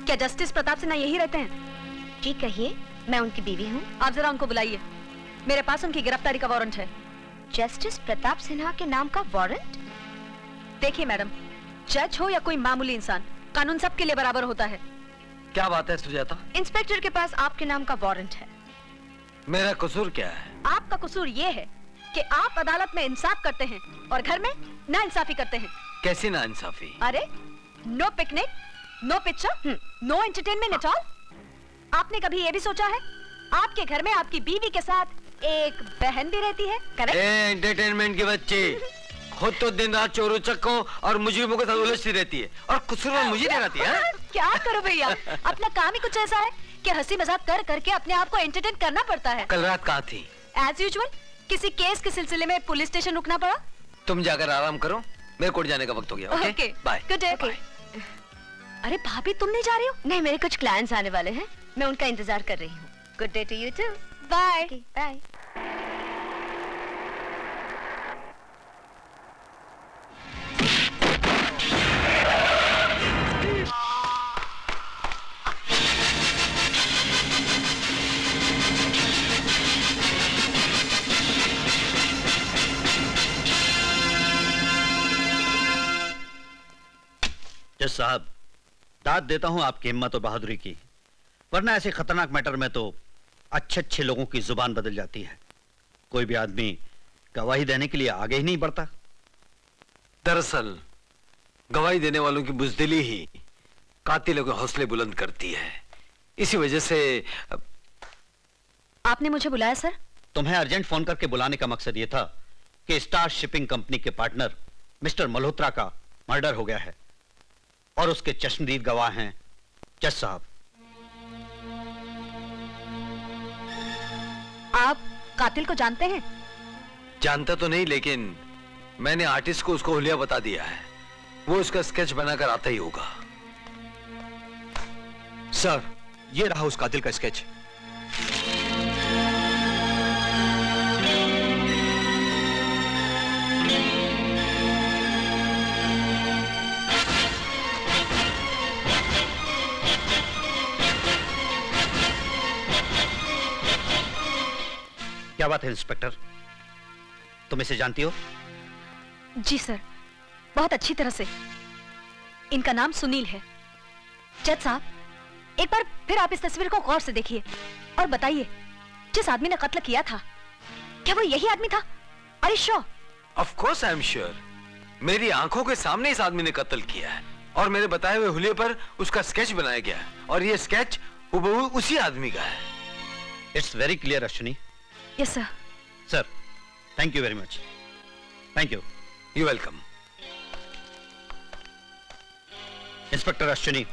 क्या जस्टिस प्रताप सिन्हा यही रहते हैं? जी कहिए, मैं उनकी बीवी हूँ। आप जरा उनको बुलाइए, मेरे पास उनकी गिरफ्तारी का वारंट है। जस्टिस प्रताप सिन्हा के नाम का वारंट? देखिए मैडम, जज हो या कोई मामूली इंसान, कानून सबके लिए बराबर होता है। क्या बात है सुजाता? इंस्पेक्टर के पास आपके नाम का वारंट है। मेरा कसूर क्या है? आपका कसूर ये है कि आप अदालत में इंसाफ करते हैं और घर में नाइंसाफी करते हैं। कैसी नाइंसाफी? अरे, no picnic, no picture, no entertainment at all. आपने कभी ये भी सोचा है आपके घर में आपकी बीवी के साथ एक बहन भी रहती है? करेक्ट? एंटरटेनमेंट के बच्चे, खुद तो दिन रात चोरों चक्कों और मुजरिमों के साथ उलझती रहती है और कसूरवार मुझे ठहराती है। क्या करो भैया, अपना काम ही कुछ ऐसा है कि हंसी मजाक कर करके अपने आप को एंटरटेन करना पड़ता है। कल रात कहाँ थी? एज यूजुअल, किसी केस के सिलसिले में पुलिस स्टेशन रुकना पड़ा। तुम जाकर आराम करो, मेरे कोर्ट जाने का वक्त हो गया। Okay, bye. Good day. अरे भाभी, तुम नहीं जा रही हो? नहीं, मेरे कुछ क्लाइंट्स आने वाले हैं, मैं उनका इंतजार कर रही हूँ। Good day to you too. Bye bye. जज साहब, दाद देता हूं आपकी हिम्मत और बहादुरी की, वरना ऐसे खतरनाक मैटर में तो अच्छे अच्छे लोगों की जुबान बदल जाती है। कोई भी आदमी गवाही देने के लिए आगे ही नहीं बढ़ता। दरअसल गवाही देने वालों की बुजदिली ही कातिलों के हौसले बुलंद करती है। इसी वजह से आपने मुझे बुलाया सर? तुम्हें अर्जेंट फोन करके बुलाने का मकसद यह था कि स्टार शिपिंग कंपनी के पार्टनर मिस्टर मल्होत्रा का मर्डर हो गया है और उसके चश्मदीद गवाह हैं जज साहब। आप कातिल को जानते हैं? जानता तो नहीं, लेकिन मैंने आर्टिस्ट को उसको हुलिया बता दिया है। वो उसका स्केच बनाकर आता ही होगा। सर, ये रहा उस कातिल का स्केच। क्या बात है इंस्पेक्टर, तुम इसे जानती हो? जी सर, बहुत अच्छी तरह से। इनका नाम सुनील है। जज साहब, एक बार फिर आप इस तस्वीर को गौर से देखिए और बताइए, जिस आदमी ने कत्ल किया था, क्या वो यही आदमी था? Are you sure? Of course I am sure. मेरी आंखों के सामने इस आदमी ने कत्ल किया है और मेरे बताए हुए हुलिये पर उसका स्केच बनाया गया है और ये स्केच हुबहू उसी आदमी का है। It's very clear Ashwini. Yes sir. Sir, thank you very much. Thank you. You welcome. Inspector Ashwini,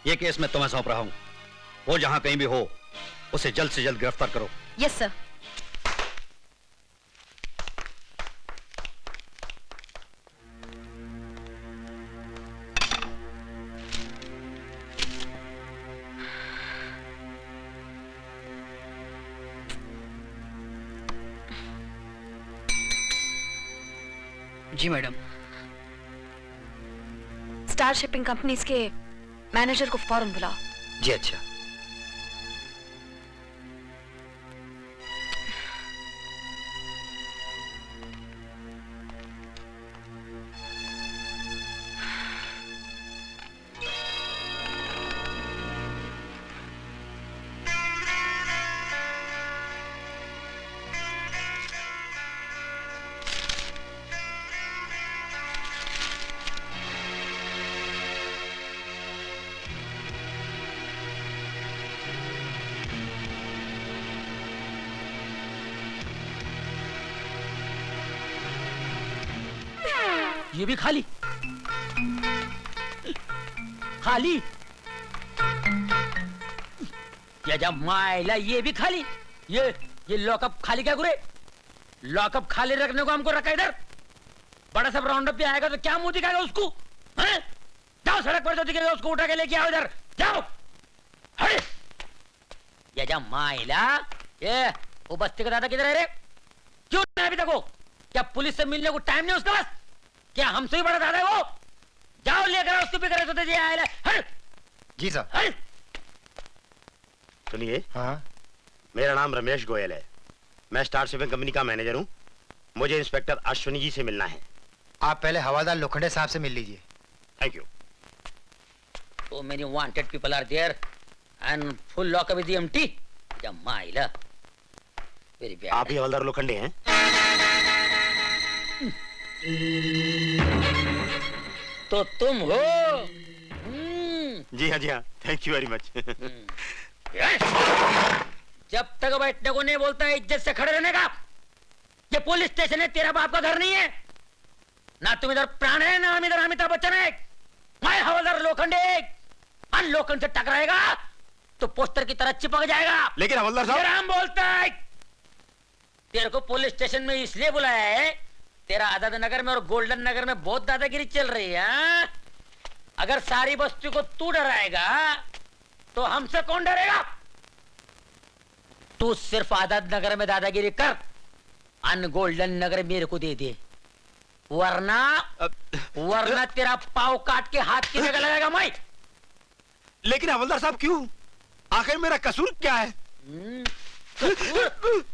ये केस मैं तुम्हें सौंप रहा हूं। वो जहां कहीं भी हो, उसे जल्द से जल्द गिरफ्तार करो। Yes sir. जी मैडम। स्टार शिपिंग कंपनीज के मैनेजर को फौरन बुलाओ। जी अच्छा। ये भी खाली खाली। क्या जा मायला, ये भी खाली। ये लॉकअप खाली क्या गुरे? लॉकअप खाली रखने को हमको रखा इधर। बड़ा सब राउंड अप पे आएगा तो क्या मुंह दिखाएगा उसको? हैं? जाओ सड़क पर जो दिखेगा उसको उठा के लेके आओ इधर, जाओ। हट। ये जा मायला, ये वो बस्ती का दादा किधर है रे? क्यों नहीं अभी तक वो? क्या पुलिस से मिलने को टाइम नहीं उसके पास? क्या हमसे ही बड़ा दादा है वो? जाओ लेकर उसको भी करे तो आए। हट, जी सर। अरे, सुनिए, हाँ मेरा नाम रमेश गोयल है। मैं स्टार शिपिंग कंपनी का मैनेजर हूँ। मुझे इंस्पेक्टर अश्विनी जी से मिलना है। आप पहले हवालदार लोखंडे साहब से मिल लीजिए। Thank you. so many wanted people are there and full lockup is empty. Jamaila. Very bad. आप ही हवलदार लोखंडे हैं? तो तुम हो? जी हाँ जी हाँ, थैंक यू वेरी मच। जब तक बैठने को नहीं बोलता है इज्जत से खड़े रहने का। ये पुलिस स्टेशन है, तेरा बाप का घर नहीं है। ना तुम इधर प्राण है, ना हम इधर अमिताभ बच्चन है। मैं हवलदार लोखंडे, अन लोखंड से टकराएगा तो पोस्टर की तरह चिपक जाएगा। लेकिन हवलदार साहब, राम बोलता है, तेरे को पुलिस स्टेशन में इसलिए बुलाया है, तेरा आजाद नगर में और गोल्डन नगर में बहुत दादागिरी चल रही है। हाँ? अगर सारी बस्ती को तू डराएगा तो हमसे कौन डरेगा? तू सिर्फ आजाद नगर में दादागिरी कर, अन गोल्डन नगर मेरे को दे दे, वरना तेरा पाव काट के हाथ की जगह लगाएगा मैं। लेकिन हवलदार साहब क्यों? आखिर मेरा कसूर क्या है? कसूर?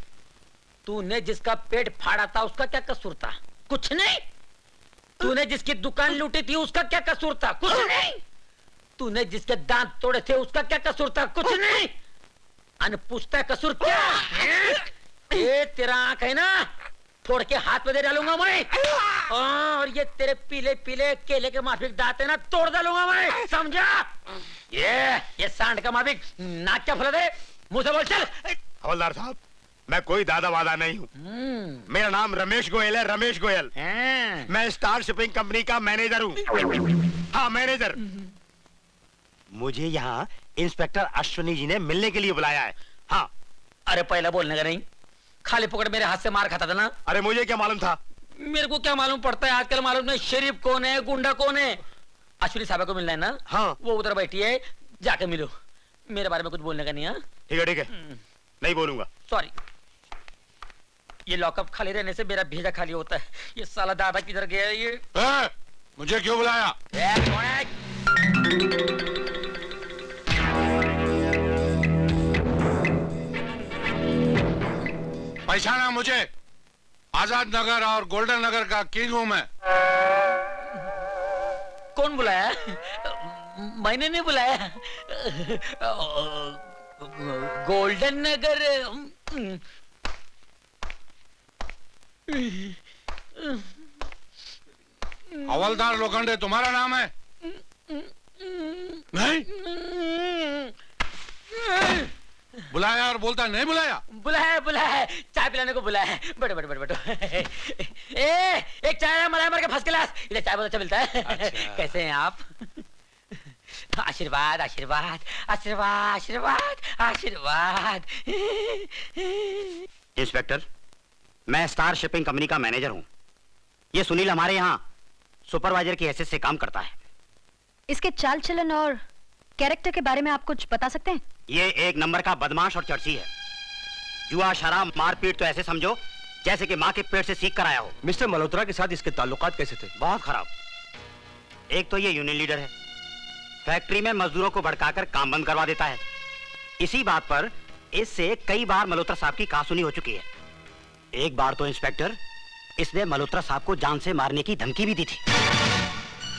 तूने जिसका पेट फाड़ा था उसका क्या कसूर था? कुछ नहीं। तूने जिसकी दुकान लूटी थी उसका क्या कसूर था? कुछ नहीं। तूने जिसके दांत तोड़े थे उसका क्या कसूर था? कुछ नहीं। अन पूछता है कसूर क्या? ये तेरा आंख है ना, फोड़ के हाथ में दे डालूंगा मैं। और ये तेरे पीले पीले केले के माफिक दांत है ना, तोड़ डालूंगा मैं, समझा? ये सांड का माफिक नाक क्या फुला दे, मुंह से बोल चल। हवलदार साहब, मैं कोई दादा वादा नहीं हूँ। मेरा नाम रमेश गोयल है, रमेश गोयल। मैं स्टार शिपिंग कंपनी का मैनेजर हूँ। हाँ, मैनेजर। मुझे यहाँ इंस्पेक्टर अश्विनी जी ने मिलने के लिए बुलाया है। हाँ। अरे पहला बोलने का नहीं, खाली पकड़ मेरे हाथ से मार खाता था ना। अरे मुझे क्या मालूम था? मेरे को क्या मालूम पड़ता है आजकल? मालूम नहीं शरीफ कौन है, गुंडा कौन है। अश्विनी साहब को मिलना है ना? हाँ। वो उधर बैठी है, जाके मिलो। मेरे बारे में कुछ बोलने का नहीं। हाँ ठीक है ठीक है, नहीं बोलूंगा। सॉरी। ये लॉकअप खाली रहने से मेरा भेजा खाली होता है। ये साला दादा किधर गया? ये मुझे क्यों बुलाया? कौन है? पहचाना मुझे? आजाद नगर और गोल्डन नगर का किंग हूं मैं। कौन बुलाया? मैंने नहीं बुलाया। गोल्डन नगर। हवलदार लोखंडे तुम्हारा नाम है? नहीं। बुलाया और बोलता नहीं बुलाया? बुलाया बुलाया, चाय पिलाने को बुलाया। बैठो बैठो बैठो बैठो। एक चाय मलाई मार के फर्स्ट क्लास। इधर चाय बहुत अच्छा मिलता है। अच्छा। कैसे हैं आप? आशीर्वाद आशीर्वाद आशीर्वाद आशीर्वाद आशीर्वाद। इंस्पेक्टर, मैं स्टार शिपिंग कंपनी का मैनेजर हूँ। ये सुनील हमारे यहाँ सुपरवाइजर की हैसियत से काम करता है। इसके चाल चलन और कैरेक्टर के बारे में आप कुछ बता सकते हैं? ये एक नंबर का बदमाश और चर्ची है। जुआ, शराब, मारपीट तो ऐसे समझो जैसे कि माँ के पेट से सीख कर आया हो। मिस्टर मल्होत्रा के साथ इसके ताल्लुकात कैसे थे? बहुत खराब। एक तो ये यूनियन लीडर है, फैक्ट्री में मजदूरों को भड़काकर काम बंद करवा देता है। इसी बात पर इससे कई बार मल्होत्रा साहब की कहासुनी हो चुकी है। एक बार तो इंस्पेक्टर, इसने मल्होत्रा साहब को जान से मारने की धमकी भी दी थी।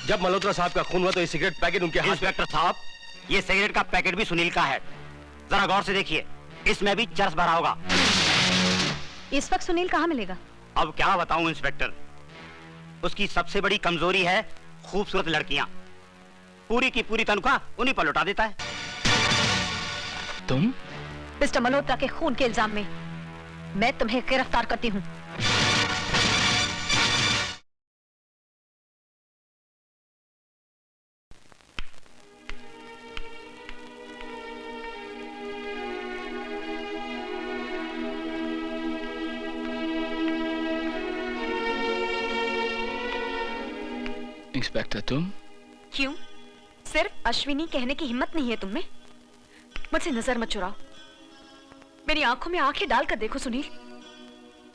जब मल्होत्रा साहब का खून हुआ तो ये सिगरेट पैकेट उनके हाथ में। इंस्पेक्टर साहब, ये सिगरेट का पैकेट भी सुनील का है। जरा गौर से देखिए, इसमें भी चरस भरा होगा। इस वक्त सुनील कहाँ मिलेगा? अब क्या बताऊं इंस्पेक्टर, उसकी सबसे बड़ी कमजोरी है खूबसूरत लड़कियां। पूरी की पूरी तनख्वाह उन्हीं पर लौटा देता है। तुम? मिस्टर मल्होत्रा के खून के इल्जाम में मैं तुम्हें गिरफ्तार करती हूँ। इंस्पेक्टर तुम? क्यों? सिर्फ अश्विनी कहने की हिम्मत नहीं है तुम में? मुझसे नजर मत चुराओ। मेरी आंखों में आंखें डालकर देखो सुनील।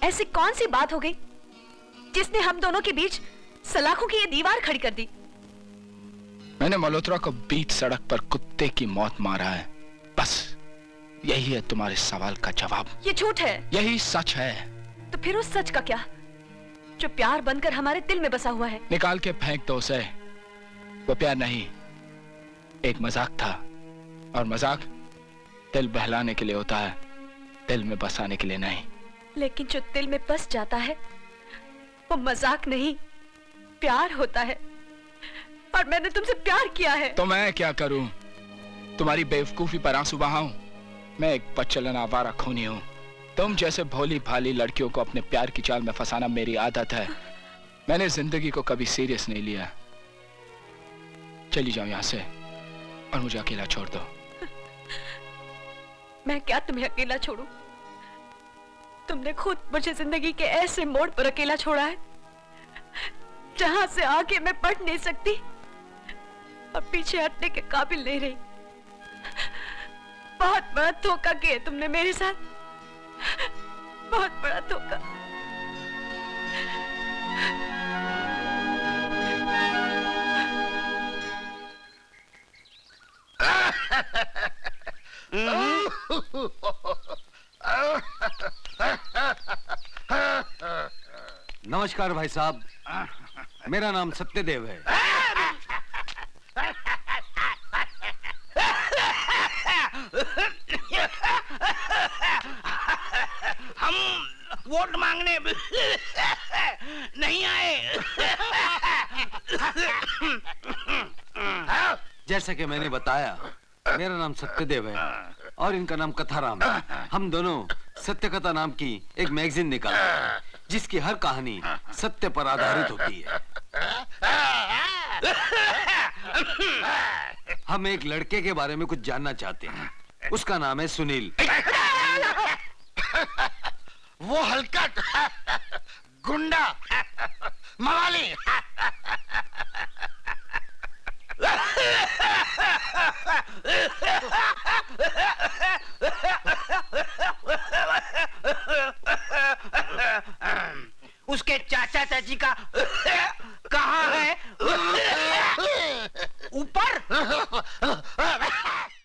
ऐसी कौन सी बात हो गई जिसने हम दोनों के बीच सलाखों की ये दीवार खड़ी कर दी? मैंने मल्होत्रा को बीच सड़क पर कुत्ते की मौत मारा है, बस यही है तुम्हारे सवाल का जवाब। ये झूठ है। यही सच है। तो फिर उस सच का क्या, जो प्यार बनकर हमारे दिल में बसा हुआ है? निकाल के फेंक दो उसे। वो प्यार नहीं, एक मजाक था, और मजाक दिल बहलाने के लिए होता है, दिल में बसाने के लिए नहीं। लेकिन जो दिल में बस जाता है वो मजाक नहीं, प्यार होता है। और मैंने तुमसे प्यार किया है। तो मैं क्या करूं? तुम्हारी बेवकूफी पर आंसू बहाऊं? मैं एक पचलन आवारा खूनी हूं। तुम जैसे भोली भाली लड़कियों को अपने प्यार की चाल में फंसाना मेरी आदत है। मैंने जिंदगी को कभी सीरियस नहीं लिया। चली जाओ यहां से और मुझे अकेला छोड़ दो। मैं क्या तुम्हें अकेला छोड़ूं? तुमने खुद मुझे जिंदगी के ऐसे मोड़ पर अकेला छोड़ा है जहां से आगे मैं बढ़ नहीं सकती और पीछे हटने के काबिल नहीं रही। बहुत बड़ा धोखा किया तुमने मेरे साथ, बहुत बड़ा धोखा। नमस्कार भाई साहब, मेरा नाम सत्यदेव है। हम वोट मांगने नहीं आए। जैसा कि मैंने बताया, मेरा नाम सत्यदेव है और इनका नाम कथाराम है। हम दोनों सत्य कथा नाम की एक मैगजीन निकालते हैं जिसकी हर कहानी सत्य पर आधारित होती है। हम एक लड़के के बारे में कुछ जानना चाहते हैं। उसका नाम है सुनील। वो हलकट, गुंडा, मवाली। उसके चाचा चाची का कहाँ है?